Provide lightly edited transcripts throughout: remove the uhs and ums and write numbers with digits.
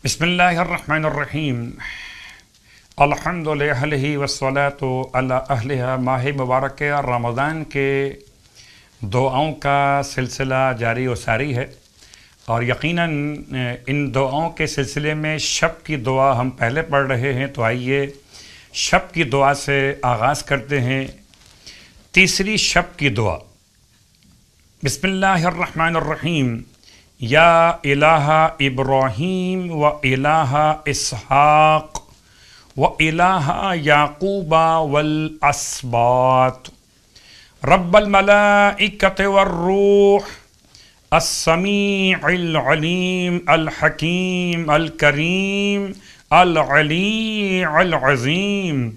بسم اللہ الرحمن الرحیم الحمد للہ والصلاۃ علی اہلہا۔ ماہ مبارک رمضان کے دعاؤں کا سلسلہ جاری و ساری ہے، اور یقیناً ان دعاؤں کے سلسلے میں شب کی دعا ہم پہلے پڑھ رہے ہیں، تو آئیے شب کی دعا سے آغاز کرتے ہیں۔ تیسری شب کی دعا، بسم اللہ الرحمن الرحیم، یا الہ ابراہیم و الہ اسحاق و الہ یعقوب والاسباط رب الملائکۃ والروح السمیع العلیم الحکیم الکریم العلی العظیم،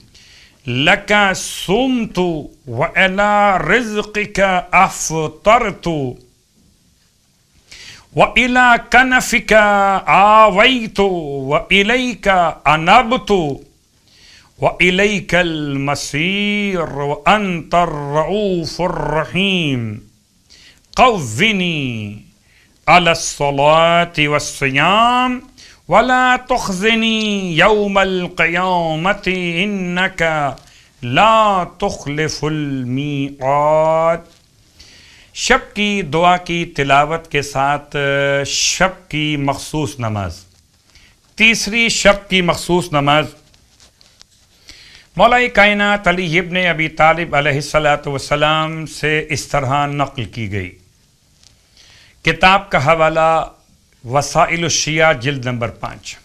لک صمت و الی رزقک افطرت وَإِلَىٰ كَنَفِكَ آوَيْتُ وَإِلَيْكَ أَنَبْتُ وَإِلَيْكَ الْمَصِيرُ وَأَنْتَ الرَّؤُوفُ الرَّحِيمُ، قَوِّنِي عَلَى الصَّلَاةِ وَالصِّيَامِ وَلَا تُخْزِنِي يَوْمَ الْقِيَامَةِ إِنَّكَ لَا تُخْلِفُ الْمِيعَادَ۔ شب کی دعا کی تلاوت کے ساتھ شب کی مخصوص نماز، تیسری شب کی مخصوص نماز مولا کائنات علی ابن ابی طالب علیہ السلام سے اس طرح نقل کی گئی۔ کتاب کا حوالہ وسائل الشیعہ جلد نمبر 5۔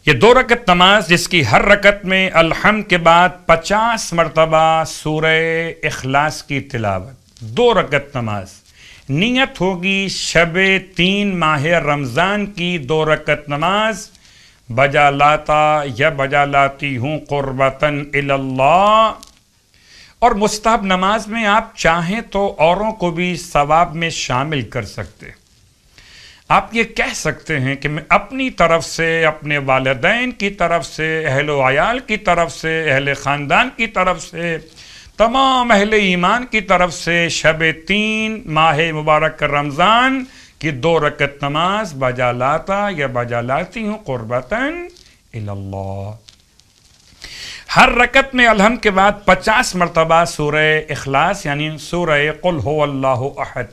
یہ 2 رکعت نماز جس کی ہر رکعت میں الحمد کے بعد 50 مرتبہ سورہ اخلاص کی تلاوت، 2 رکعت نماز، نیت ہوگی شب 3 ماہ رمضان کی 2 رکعت نماز، بجا لاتا یا بجا لاتی ہوں قربتاً الی اللہ۔ اور مستحب نماز میں آپ چاہیں تو اوروں کو بھی ثواب میں شامل کر سکتے۔ آپ یہ کہہ سکتے ہیں کہ میں اپنی طرف سے، اپنے والدین کی طرف سے، اہل و عیال کی طرف سے، اہل خاندان کی طرف سے، تمام اہل ایمان کی طرف سے شب 3 ماہ مبارک رمضان کی 2 رکعت نماز بجا لاتا یا بجا لاتی ہوں قربتاً الی اللہ۔ ہر رکعت میں الحمد کے بعد 50 مرتبہ سورہ اخلاص یعنی سورہ قل هو اللہ احد۔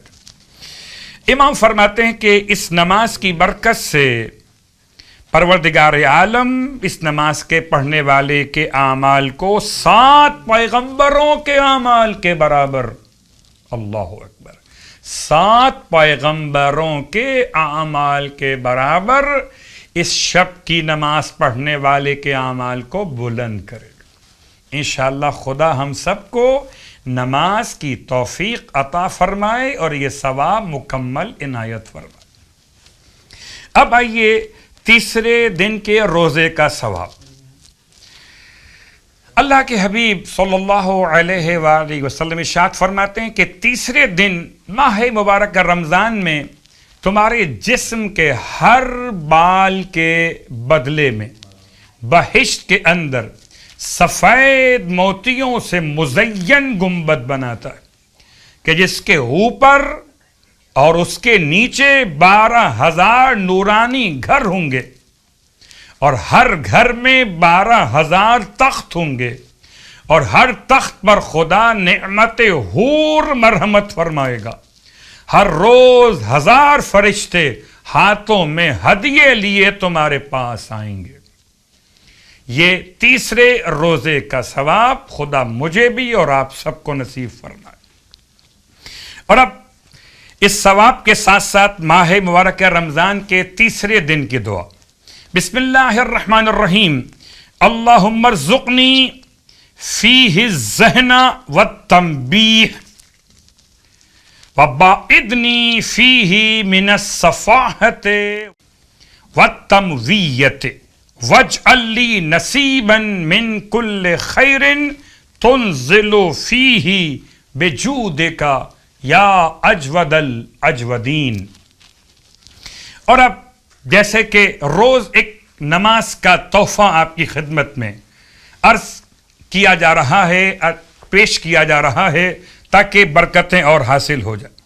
امام فرماتے ہیں کہ اس نماز کی برکت سے پروردگار عالم اس نماز کے پڑھنے والے کے اعمال کو 7 پیغمبروں کے اعمال کے برابر، اللہ اکبر، 7 پیغمبروں کے اعمال کے برابر اس شب کی نماز پڑھنے والے کے اعمال کو بلند کرے گا۔ انشاءاللہ خدا ہم سب کو نماز کی توفیق عطا فرمائے اور یہ ثواب مکمل عنایت فرمائے۔ اب آئیے تیسرے دن کے روزے کا ثواب۔ اللہ کے حبیب صلی اللہ علیہ وآلہ وسلم ارشاد فرماتے ہیں کہ تیسرے دن ماہ مبارک رمضان میں تمہارے جسم کے ہر بال کے بدلے میں بہشت کے اندر سفید موتیوں سے مزین گنبد بناتا ہے کہ جس کے اوپر اور اس کے نیچے 12,000 نورانی گھر ہوں گے، اور ہر گھر میں 12,000 تخت ہوں گے، اور ہر تخت پر خدا نعمت حور مرحمت فرمائے گا۔ ہر روز 1000 فرشتے ہاتھوں میں ہدیے لیے تمہارے پاس آئیں گے۔ یہ تیسرے روزے کا ثواب خدا مجھے بھی اور آپ سب کو نصیب فرمائے۔ اور اب اس ثواب کے ساتھ ساتھ ماہ مبارک رمضان کے تیسرے دن کی دعا، بسم اللہ الرحمن الرحیم، اللہم ارزقنی فیہ الذہن والتنبیہ وباعدنی فیہ من الصفاحۃ والتمویۃ واجعل لی نصیبا من کل خیر تنزل فیہ بجودک یا اجود الاجودین۔ اور اب جیسے کہ روز ایک نماز کا تحفہ آپ کی خدمت میں عرض کیا جا رہا ہے، پیش کیا جا رہا ہے تاکہ برکتیں اور حاصل ہو جائیں،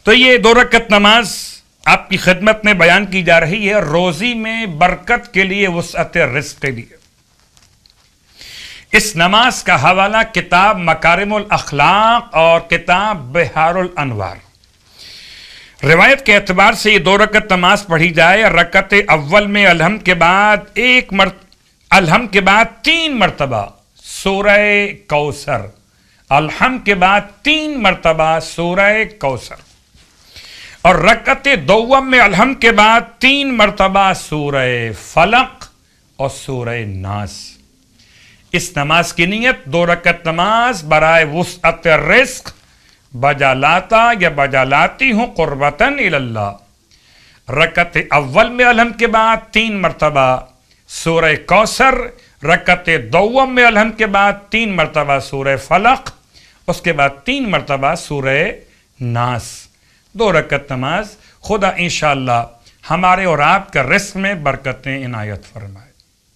تو یہ 2 رکعت نماز آپ کی خدمت میں بیان کی جا رہی ہے روزی میں برکت کے لیے، وسعت رزق کے لیے۔ اس نماز کا حوالہ کتاب مکارم الاخلاق اور کتاب بحار الانوار۔ روایت کے اعتبار سے یہ 2 رکعت نماز پڑھی جائے، رکعت اول میں الحمد کے بعد الحمد کے بعد 3 مرتبہ سورہ کوثر، الحمد کے بعد 3 مرتبہ سورہ کوثر، اور رکعت دوم میں الحمد کے بعد 3 مرتبہ سورہ فلق اور سورہ ناس۔ اس نماز کی نیت 2 رکعت نماز برائے وسعت رزق بجا لاتا یا بجا لاتی ہوں قربتاً اللہ۔ رکعت اول میں الحمد کے بعد 3 مرتبہ سورہ کوثر، رکعت دوم میں الحمد کے بعد 3 مرتبہ سورہ فلق، اس کے بعد 3 مرتبہ سورہ ناس۔ 2 رکعت نماز۔ خدا انشاءاللہ ہمارے اور آپ کا رزق میں برکتیں عنایت فرمائے۔